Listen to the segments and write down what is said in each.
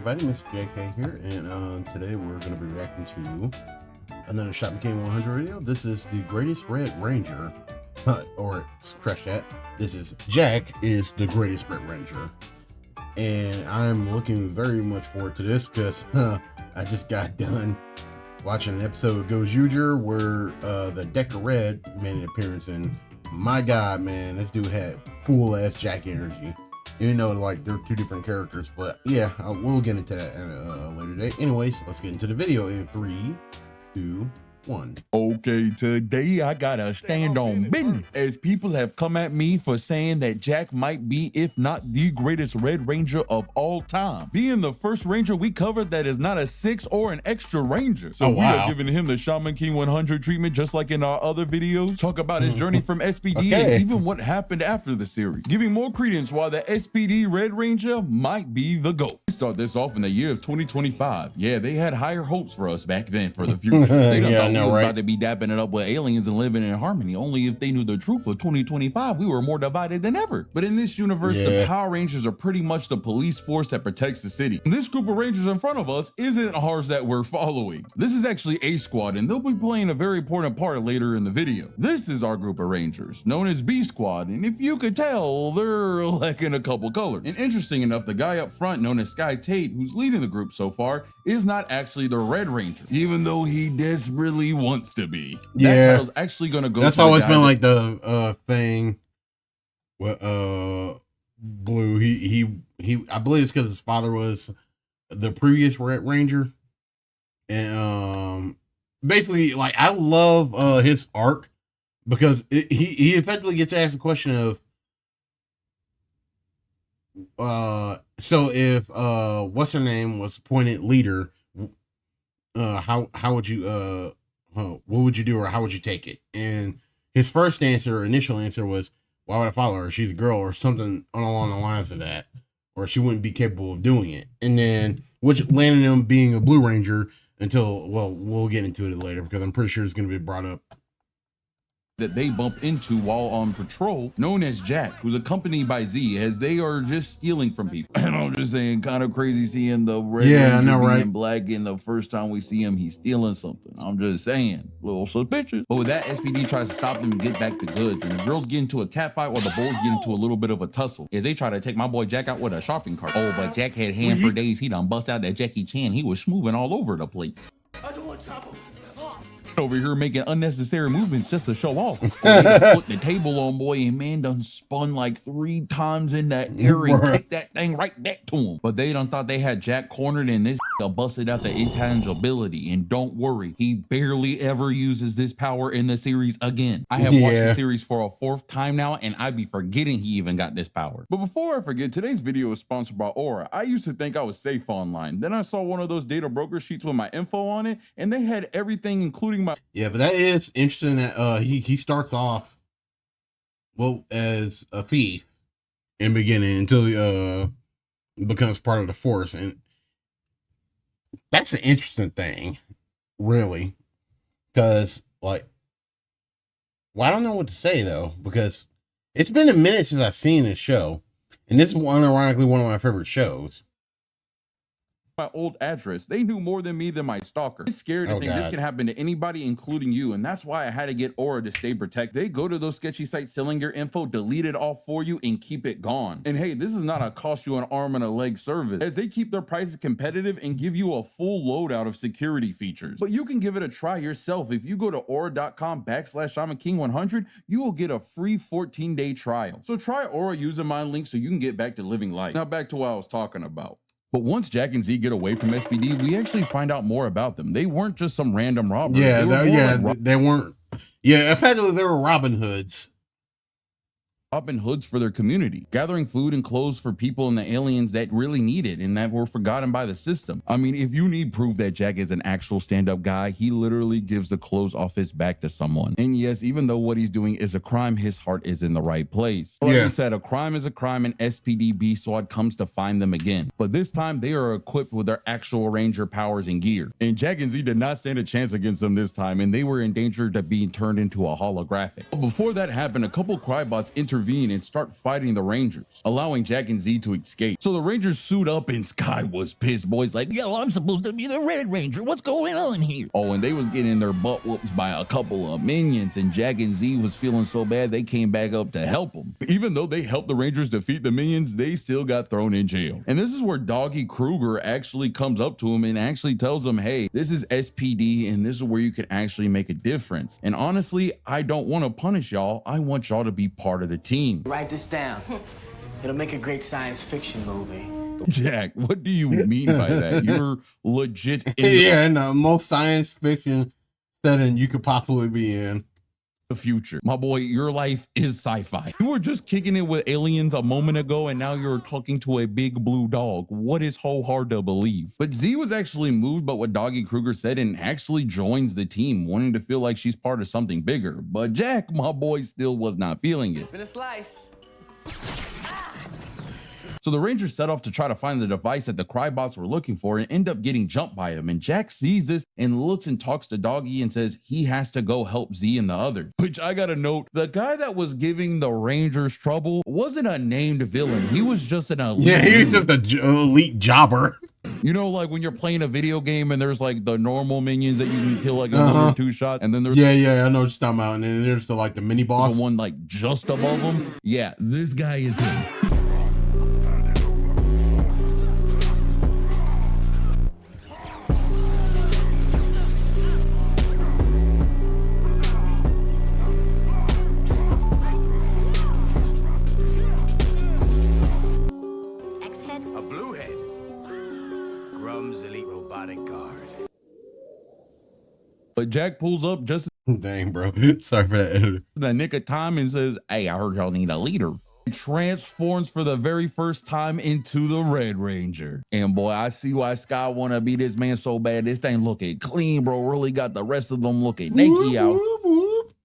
everybody, Mr. JK here, and today we're going to be reacting to another Shot McCain 100 video. This is the greatest Red Ranger, or scratch that, this is Jack is the greatest Red Ranger, and I'm looking very much forward to this because I just got done watching an episode of Go Juger where the Decker Red made an appearance, and my God, man, this dude had full ass Jack energy. You know, like they're two different characters, but yeah, we'll get into that in a later date. Anyways, let's get into the video in 3, 2, 1. Okay, today I gotta stand on business as people have come at me for saying that Jack might be, if not the greatest Red Ranger of all time, being the first Ranger we covered that is not a 6 or an extra Ranger. So we are giving him the Shaman King 100 treatment just like in our other videos. Talk about his journey from SPD and even what happened after the series, giving more credence why the SPD Red Ranger might be the GOAT. We start this off in the year of 2025. Yeah, they had higher hopes for us back then for the future. They thought we was about to be dapping it up with aliens and living in harmony. Only if they knew the truth of 2025, we were more divided than ever. But in this universe, the Power Rangers are pretty much the police force that protects the city. And this group of Rangers in front of us isn't ours that we're following. This is actually A Squad, and they'll be playing a very important part later in the video. This is our group of Rangers, known as B Squad, and if you could tell, they're lacking a couple colors. And interesting enough, the guy up front, known as Sky Tate, who's leading the group so far, is not actually the Red Ranger, even though he desperately wants to be. That title's actually gonna go. That's always been like the thing. What Blue? He. I believe it's because his father was the previous Red Ranger, and basically, like, I love his arc because he effectively gets asked the question of so if what's her name was appointed leader, how would you what would you do, or how would you take it? And his first answer, initial answer, was, why would I follow her? She's a girl, or something along the lines of that, or she wouldn't be capable of doing it. And then, which landed him being a Blue Ranger until, well, we'll get into it later because I'm pretty sure it's going to be brought up. That they bump into while on patrol, known as Jack, who's accompanied by Z, as they are just stealing from people. And I'm just saying, kind of crazy seeing the Red Ranger being black, and the first time we see him, he's stealing something. I'm just saying, a little suspicious. But with that, SPD tries to stop them and get back the goods, and the girls get into a cat fight while the boys get into a little bit of a tussle, as they try to take my boy Jack out with a shopping cart. Oh, but Jack had hand for days. He done bust out that Jackie Chan. He was smoothing all over the place. I don't want trouble. Over here making unnecessary movements just to show off. Oh, they put the table on, boy, and man done spun like 3 times in that air and kicked that thing right back to him. But they done thought they had Jack cornered, and this busted out the intangibility. And don't worry, he barely ever uses this power in the series again. I have watched the series for a 4th time now, and I'd be forgetting he even got this power. But before I forget, today's video is sponsored by Aura. I used to think I was safe online. Then I saw one of those data broker sheets with my info on it, and they had everything, including yeah, but that is interesting that he starts off, well, as a thief in the beginning until he becomes part of the force, and that's an interesting thing, really, because, like, well, I don't know what to say though, because it's been a minute since I've seen this show, and this is ironically one of my favorite shows. My old address. They knew more than me than my stalker. I'm scared to think this can happen to anybody, including you, and that's why I had to get Aura to stay protected. They go to those sketchy sites selling your info, delete it all for you, and keep it gone. And hey, this is not a cost you an arm and a leg service, as they keep their prices competitive and give you a full loadout of security features. But you can give it a try yourself. If you go to aura.com/ShamanKing100, you will get a free 14-day trial. So try Aura using my link so you can get back to living life. Now back to what I was talking about. But once Jack and Z get away from SPD, we actually find out more about them. They weren't just some random robbers. Yeah, they weren't. Yeah, effectively, they were Robin Hoods. Robin Hoods for their community, gathering food and clothes for people and the aliens that really need it and that were forgotten by the system. I mean, if you need proof that Jack is an actual stand-up guy, he literally gives the clothes off his back to someone. And yes, even though what he's doing is a crime, his heart is in the right place. Like I said, a crime is a crime, and SPD B Squad comes to find them again. But this time they are equipped with their actual Ranger powers and gear. And Jack and Z did not stand a chance against them this time, and they were in danger of being turned into a holographic. But before that happened, a couple Crybots entered intervene and start fighting the Rangers, allowing Jack and Z to escape. So the Rangers suit up and Sky was pissed. Boys like, yo, I'm supposed to be the Red Ranger. What's going on here? Oh, and they was getting their butt whoops by a couple of minions, and Jack and Z was feeling so bad they came back up to help them. Even though they helped the Rangers defeat the minions, they still got thrown in jail. And this is where Doggy Kruger actually comes up to him and actually tells him, hey, this is SPD and this is where you can actually make a difference. And honestly, I don't want to punish y'all. I want y'all to be part of the team. Write this down. It'll make a great science fiction movie. Jack, what do you mean by that? You're legit in the most science fiction setting you could possibly be in. The future. My boy, your life is sci-fi. You were just kicking it with aliens a moment ago and now you're talking to a big blue dog. What is so hard to believe? But Z was actually moved by what Doggy Kruger said and actually joins the team, wanting to feel like she's part of something bigger. But Jack, my boy, still was not feeling it. Been a slice. So the Rangers set off to try to find the device that the Crybots were looking for and end up getting jumped by them. And Jack sees this and looks and talks to Doggy and says he has to go help Z and the others. Which I gotta note, the guy that was giving the Rangers trouble wasn't a named villain. He was just an elite. Yeah, he was just an elite jobber. You know, like when you're playing a video game and there's like the normal minions that you can kill like in one or two shots, and then there's yeah, I know what you're talking about. And then there's like the mini boss, the one like just above him. Yeah, this guy is him. A blue head. Grum's elite robotic guard. But Jack pulls up just dang, bro. Sorry for that. in the nick of time and says, hey, I heard y'all need a leader. It transforms for the very first time into the Red Ranger. And boy, I see why Sky wanna be this man so bad. This thing looking clean, bro. Really got the rest of them looking naked out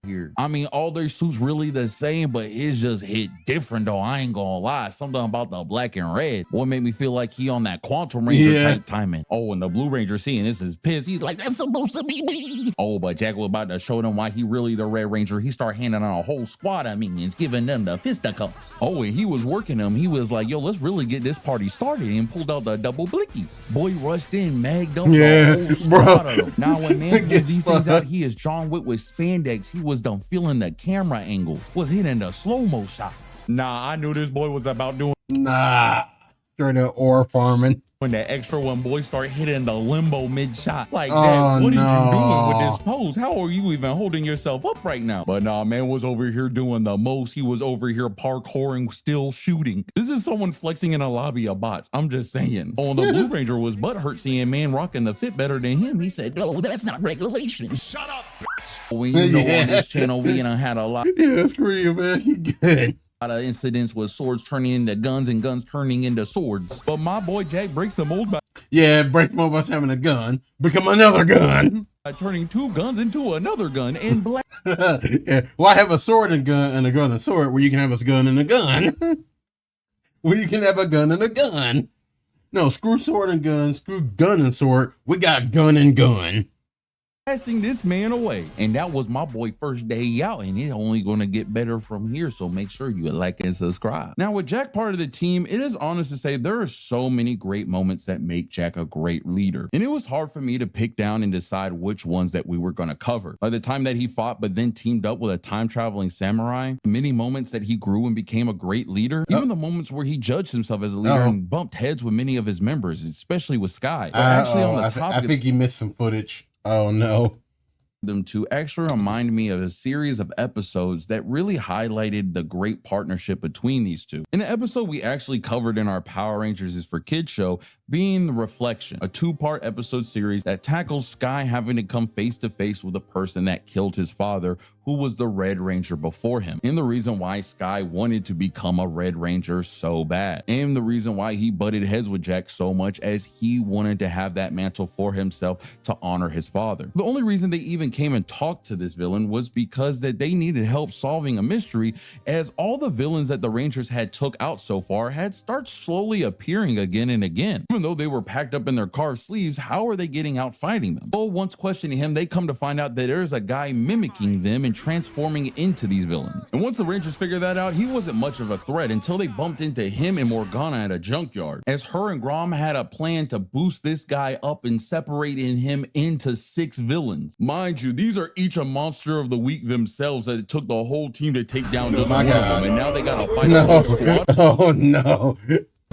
here. I mean, all their suits really the same, but it's just hit different though. I ain't gonna lie. Something about the black and red. What made me feel like he on that Quantum Ranger type timing. Oh, and the Blue Ranger seeing this is pissed. He's like, that's supposed to be me. Oh, but Jack was about to show them why he really the Red Ranger. He started handing out a whole squad of minions, giving them the fisticuffs. Oh, and he was working them. He was like, yo, let's really get this party started, and pulled out the double blickies. Boy rushed in, magged up the whole squad of them. Now when man pulls these things out, he is John Wick with spandex. He was done feeling the camera angles, was hitting the slow-mo shots. Nah, I knew this boy was about doing straight up ore farming. When that extra one boy start hitting the limbo mid shot like that. What are you doing with this pose? How are you even holding yourself up right now? But nah, man was over here doing the most. He was over here parkouring, still shooting. This is someone flexing in a lobby of bots. I'm just saying. Oh, the Blue Ranger was butthurt seeing man rocking the fit better than him. He said, no, that's not regulation. Shut up, bitch. When you know on this channel, we done had a lot. Yeah, screw you, man. He good. Of incidents with swords turning into guns and guns turning into swords. But my boy Jack breaks the mold by breaks the mold by having a gun become another gun, turning two guns into another gun in black. Why have a sword and gun and a gun and sword where you can have a gun and a gun? Where you can have a gun and a gun. No, screw sword and gun, screw gun and sword. We got gun and gun. Casting this man away. And that was my boy first day out, and it's only gonna get better from here, so make sure you like and subscribe. Now with Jack part of the team, it is honest to say there are so many great moments that make Jack a great leader, and it was hard for me to pick down and decide which ones that we were gonna cover. By the time that he fought but then teamed up with a time-traveling samurai, many moments that he grew and became a great leader, even the moments where he judged himself as a leader and bumped heads with many of his members, especially with Sky. Actually on the topic, I think he missed some footage. Oh no. Them to actually remind me of a series of episodes that really highlighted the great partnership between these two. In an episode we actually covered in our Power Rangers is for Kids show being The Reflection, a two-part episode series that tackles Sky having to come face to face with a person that killed his father, who was the Red Ranger before him, and the reason why Sky wanted to become a Red Ranger so bad, and the reason why he butted heads with Jack so much as he wanted to have that mantle for himself to honor his father. The only reason they even came and talked to this villain was because that they needed help solving a mystery, as all the villains that the Rangers had took out so far had start slowly appearing again and again. Even though they were packed up in their car sleeves, how are they getting out fighting them? Well, once questioning him, they come to find out that there's a guy mimicking them and transforming into these villains. And once the Rangers figured that out, he wasn't much of a threat until they bumped into him and Morgana at a junkyard, as her and Grom had a plan to boost this guy up and separating him into 6 villains. Mind you, these are each a monster of the week themselves that it took the whole team to take down just one of them, and now they gotta fight a whole squad. Oh no.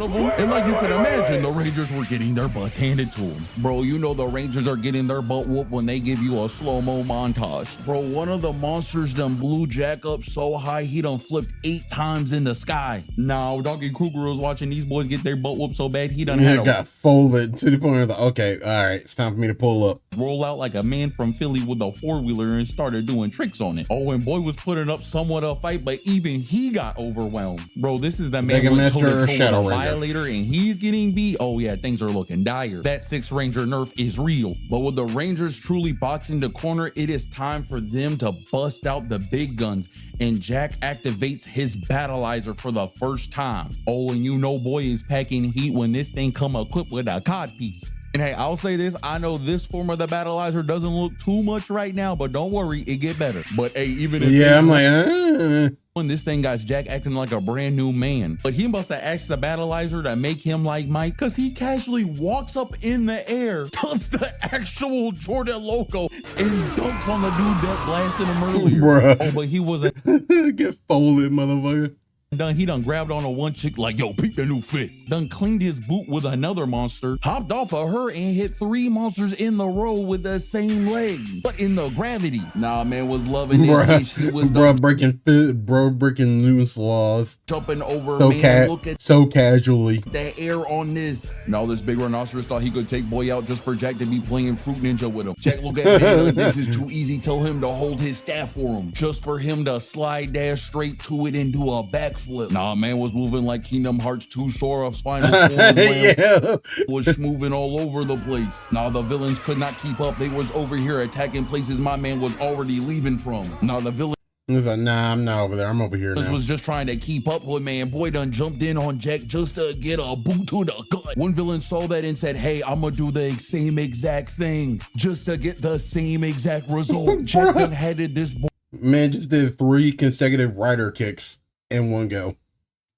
And like you can imagine, the Rangers were getting their butts handed to them. Bro, you know the Rangers are getting their butt whooped when they give you a slow-mo montage. Bro, one of the monsters done blew Jack up so high he done flipped 8 times in the sky. Now, Donkey Kruger was watching these boys get their butt whooped so bad he done had got folded to the point of the, okay, all right, it's time for me to pull up. Roll out like a man from Philly with a 4-wheeler and started doing tricks on it. Oh, and boy was putting up somewhat of a fight, but even he got overwhelmed. Bro, this is the man with Mr. Shadow Ranger. Later, and he's getting beat. Oh yeah, things are looking dire. That 6th Ranger nerf is real. But with the Rangers truly boxing the corner, it is time for them to bust out the big guns, and Jack activates his battleizer for the first time. Oh, and you know boy is packing heat when this thing come equipped with a cod piece. And hey, I'll say this, I know this form of the battleizer doesn't look too much right now, but don't worry, it get better. But hey, even if I'm like, when this thing got Jack acting like a brand new man. But he must have asked the battleizer to make him like Mike, because he casually walks up in the air, does the actual Jordan Loco, and dunks on the dude that blasted him earlier. Bruh. Oh, but he wasn't get folded, motherfucker. He done grabbed on a one chick like, yo, peep the new fit. Done cleaned his boot with another monster, hopped off of her and hit 3 monsters in the row with the same leg, but in the gravity. Nah, man was loving this. She was breaking Newton's laws. Jumping over, so man. Look at so casually. The air on this. Now this big rhinoceros thought he could take boy out just for Jack to be playing Fruit Ninja with him. Jack look at man, this is too easy. Tell him to hold his staff for him, just for him to slide dash straight to it and do a backflip. Nah, man was moving like Kingdom Hearts 2 Sora's final form. Yeah. Was moving all over the place. Now the villains could not keep up. They was over here attacking places my man was already leaving from. Now the villain was like, nah, I'm not over there. I'm over here now. Was just trying to keep up with man. Boy done jumped in on Jack just to get a boot to the gut. One villain saw that and said, hey, I'm gonna do the same exact thing just to get the same exact result. Jack done headed this boy. Man just did 3 consecutive rider kicks in one go.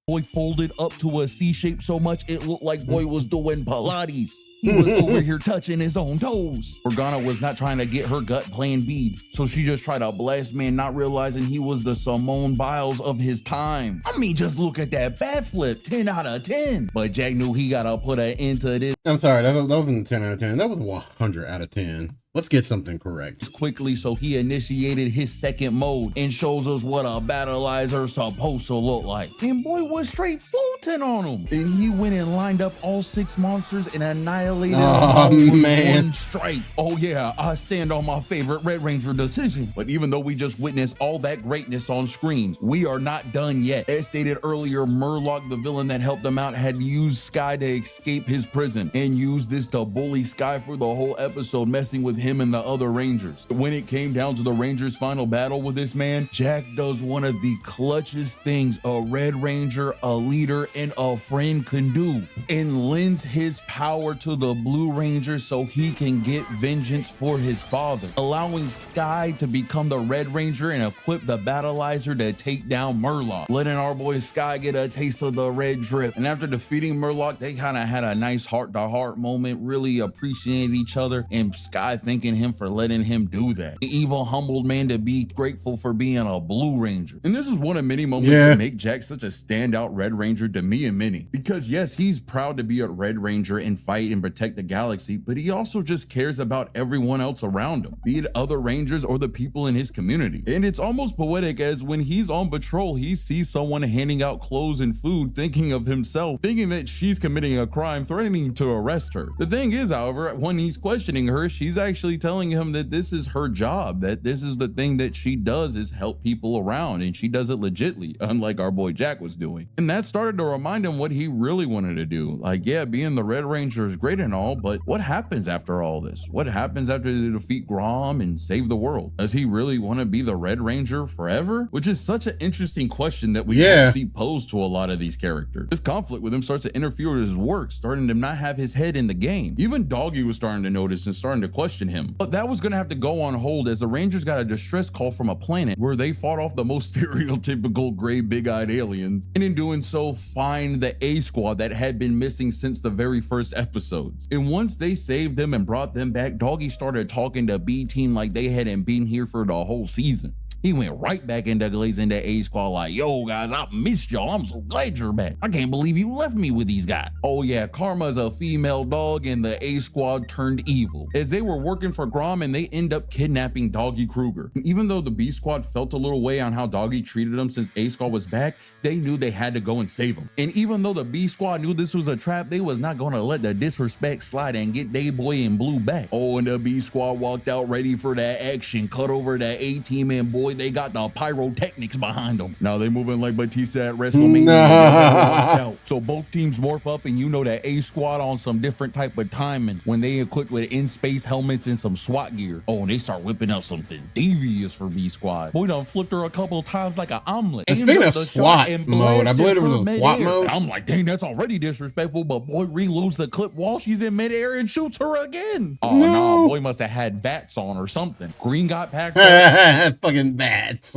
Boy folded up to a C shape so much it looked like boy was doing Pilates. He was over here touching his own toes. Morgana was not trying to get her gut playing bead, so she just tried to blast man, not realizing he was the Simone Biles of his time. I mean, just look at that bat flip, 10 out of 10. But Jack knew he gotta put an end to this. I'm sorry, that wasn't 10 out of 10. That was 100 out of 10. Let's get something correct. Quickly, so he initiated his 2nd mode and shows us what a battleizer supposed to look like. And boy was straight floating on him. And he went and lined up all 6 monsters and annihilated them with one strike. Oh yeah, I stand on my favorite Red Ranger decision. But even though we just witnessed all that greatness on screen, we are not done yet. As stated earlier, Murloc, the villain that helped them out, had used Sky to escape his prison and used this to bully Sky for the whole episode, messing with him and the other Rangers. When it came down to the Rangers' final battle with this man, Jack does one of the clutchest things a Red Ranger, a leader, and a friend can do, and lends his power to the Blue Ranger so he can get vengeance for his father, allowing Sky to become the Red Ranger and equip the battleizer to take down Murloc, letting our boy Sky get a taste of the red drip. And after defeating Murloc, they kind of had a nice heart-to-heart moment, really appreciated each other, and Sky thanking him for letting him do that. The evil humbled man to be grateful for being a Blue Ranger. And this is one of many moments that make Jack such a standout Red Ranger to me and many. Because yes, he's proud to be a Red Ranger and fight and protect the galaxy, but he also just cares about everyone else around him, be it other Rangers or the people in his community. And it's almost poetic, as when he's on patrol, he sees someone handing out clothes and food, thinking of himself, thinking that she's committing a crime, threatening to arrest her. The thing is, however, when he's questioning her, she's actually actually telling him that this is her job, that this is the thing that she does, is help people around, and she does it legitly, unlike our boy Jack was doing. And that started to remind him what he really wanted to do. Like, yeah, being the Red Ranger is great and all, but what happens after all this? What happens after they defeat Grom and save the world? Does he really want to be the Red Ranger forever? Which is such an interesting question that we don't see posed to a lot of these characters. This conflict with him starts to interfere with his work, starting to not have his head in the game. Even Doggy was starting to notice and starting to question him. But that was going to have to go on hold as the Rangers got a distress call from a planet where they fought off the most stereotypical gray big-eyed aliens, and in doing so find the A Squad that had been missing since the very first episodes. And once they saved them and brought them back, Doggy started talking to B Team like they hadn't been here for the whole season. He went right back into glazing the A Squad like, yo guys, I missed y'all. I'm so glad you're back. I can't believe you left me with these guys. Oh yeah, Karma's a female dog and the A Squad turned evil. As they were working for Grom and they end up kidnapping Doggy Kruger. Even though the B Squad felt a little way on how Doggy treated them since A Squad was back, they knew they had to go and save him. And even though the B Squad knew this was a trap, they was not gonna let the disrespect slide and get they boy in blue back. Oh, and the B Squad walked out ready for that action, cut over that A Team, and boy, they got the pyrotechnics behind them. Now they moving like Batista at WrestleMania. So both teams morph up, and you know that A Squad on some different type of timing when they equipped with in-space helmets and some SWAT gear. Oh, and they start whipping up something devious for B Squad. Boy done flipped her a couple times like an omelet. And speaking of SWAT mode, I believe it was a SWAT mode. I'm like, dang, that's already disrespectful, but boy reloads the clip while she's in midair and shoots her again. Oh no, boy must have had VATS on or something. Green got packed up. Fucking VATS.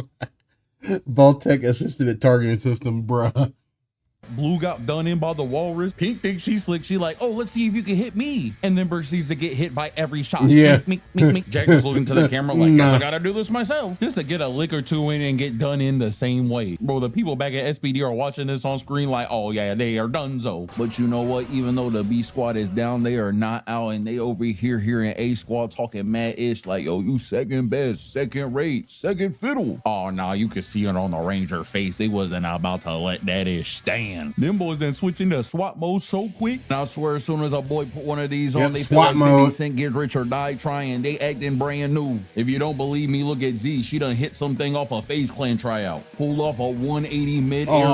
Vault-Tec assisted at targeting system, bruh. Blue got done in by the walrus. Pink thinks she's slick. She like, oh, let's see if you can hit me. And then proceeds to get hit by every shot. Yeah. Jack is looking to the camera like, guess I gotta do this myself. Just to get a lick or two in and get done in the same way. Bro, the people back at SPD are watching this on screen like, oh yeah, they are donezo. But you know what? Even though the B Squad is down, they are not out, and they over here hearing A Squad talking mad-ish like, yo, you second best, second rate, second fiddle. Oh, nah, you could see it on the Ranger face. They wasn't about to let that ish stand. Them boys then switch into SWAT mode so quick. And I swear, as soon as a boy put one of these on, they feel like 50 Cent get rich or die trying. They acting brand new. If you don't believe me, look at Z. She done hit something off a FaZe Clan tryout. Pulled off a 180 mid-air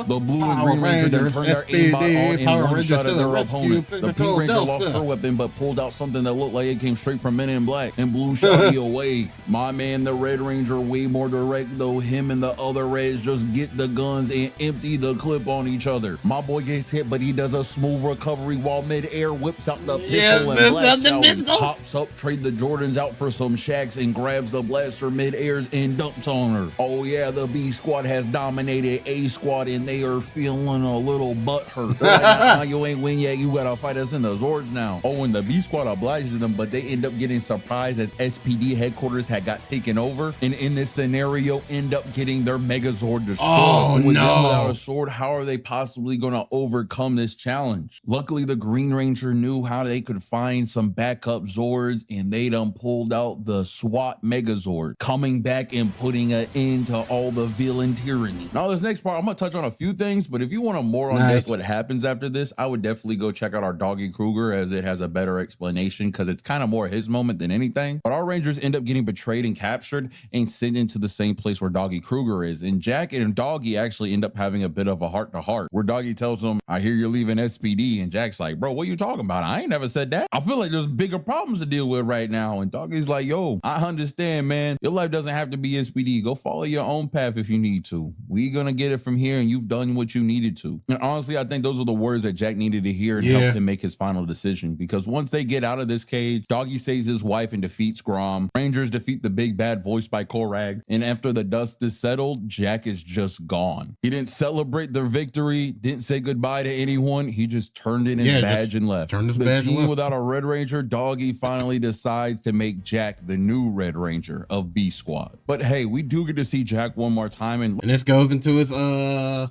The blue and green Ranger then turned their aimbot on and one-shotted their opponent. The pink Ranger lost her weapon but pulled out something that looked like it came straight from Men in Black, and Blue shot me away. My man, the Red Ranger, way more direct though. Him and the other Reds just get the guns and empty the clip on each other. My boy gets hit, but he does a smooth recovery while mid-air whips out the pistol and blasts out. Pops up, trade the Jordans out for some shacks, and grabs the blaster mid-airs and dumps on her. Oh yeah, the B Squad has dominated A Squad, and they are feeling a little butthurt. Like, nah, you ain't win yet. You gotta fight us in the Zords now. Oh, and the B Squad obliges them, but they end up getting surprised as SPD headquarters had got taken over, and in this scenario end up getting their Megazord destroyed. Oh With no! them without a sword, how are they possibly going to overcome this challenge? Luckily, the Green Ranger knew how they could find some backup Zords, and they done pulled out the SWAT Megazord, coming back and putting an end to all the villain tyranny. Now, this next part, I'm gonna touch on a few things, but if you want to more on deck what happens after this, I would definitely go check out our Doggy Kruger, as it has a better explanation, because it's kind of more his moment than anything. But our Rangers end up getting betrayed and captured and sent into the same place where Doggy Kruger is, and Jack and Doggy actually end up having a bit of a heart-to-heart, where Doggy tells him, I hear you're leaving SPD, and Jack's like, bro, what you talking about? I ain't never said that. I feel like there's bigger problems to deal with right now. And Doggy's like, yo, I understand, man. Your life doesn't have to be SPD. Go follow your own path if you need to. We gonna get it from here, and you've done what you needed to. And honestly, I think those are the words that Jack needed to hear and helped him make his final decision, because once they get out of this cage, Doggy saves his wife and defeats Grom. Rangers defeat the big bad voiced by Korag, and after the dust is settled, Jack is just gone. He didn't celebrate their victory, didn't say goodbye to anyone. He just turned in his badge and left. The team without a Red Ranger, Doggy finally decides to make Jack the new Red Ranger of B Squad. But hey, we do get to see Jack one more time, and this goes into his the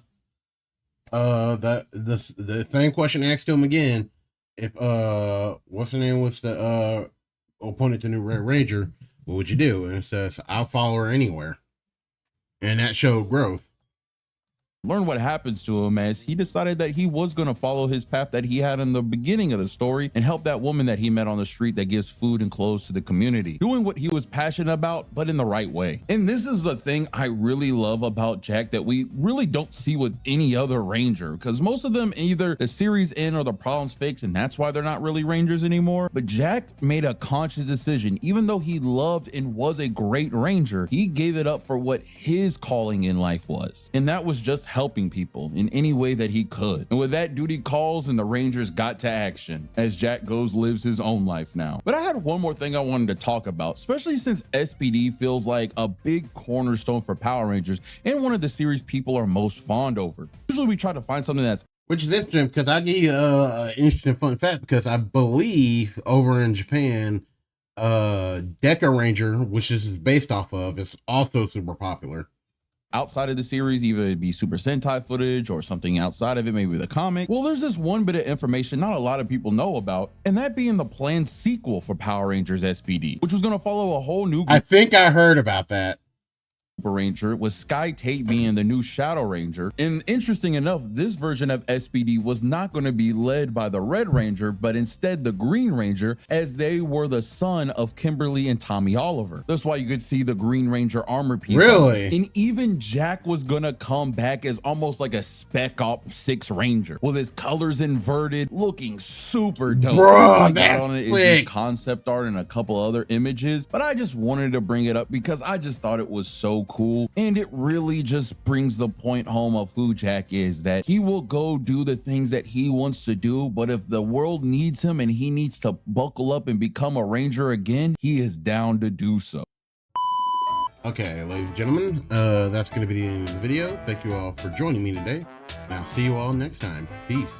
same question asked to him again. If what's the name was the opponent to new Red Ranger, what would you do? And it says, I'll follow her anywhere. And that showed growth. learn what happens to him as he decided that he was going to follow his path that he had in the beginning of the story and help that woman that he met on the street that gives food and clothes to the community, doing what he was passionate about, but in the right way. And this is the thing I really love about Jack that we really don't see with any other ranger, because most of them either the series end or the problems fixed, and that's why they're not really rangers anymore. But Jack made a conscious decision. Even though he loved and was a great ranger, he gave it up for what his calling in life was, and that was just helping people in any way that he could. And with that, duty calls and the Rangers got to action as Jack lives his own life now. But I had one more thing I wanted to talk about, especially since SPD feels like a big cornerstone for Power Rangers and one of the series people are most fond over. Usually we try to find something that's Which is interesting because I give you an interesting fun fact, because I believe over in Japan, Deca Ranger, which this is based off of, is also super popular. outside of the series, either it be Super Sentai footage or something outside of it, maybe the comic. Well, there's this one bit of information not a lot of people know about, and that being the planned sequel for Power Rangers SPD, which was going to follow a whole new group. I think I heard about that. Ranger, with Sky Tate being the new Shadow Ranger. And interesting enough, this version of SPD was not going to be led by the Red Ranger, but instead the Green Ranger, as they were the son of Kimberly and Tommy Oliver. That's why you could see the Green Ranger armor piece. Really? And even Jack was gonna come back as almost like a Spec Op 6 Ranger, with his colors inverted, looking super dope. Bro, that's on it is just concept art and a couple other images, but I just wanted to bring it up because I just thought it was so cool, and it really just brings the point home of who Jack is, that he will go do the things that he wants to do, but if the world needs him and he needs to buckle up and become a Ranger again, he is down to do so. Okay, ladies and gentlemen, that's going to be the end of the video. Thank you all for joining me today, and I'll see you all next time. Peace.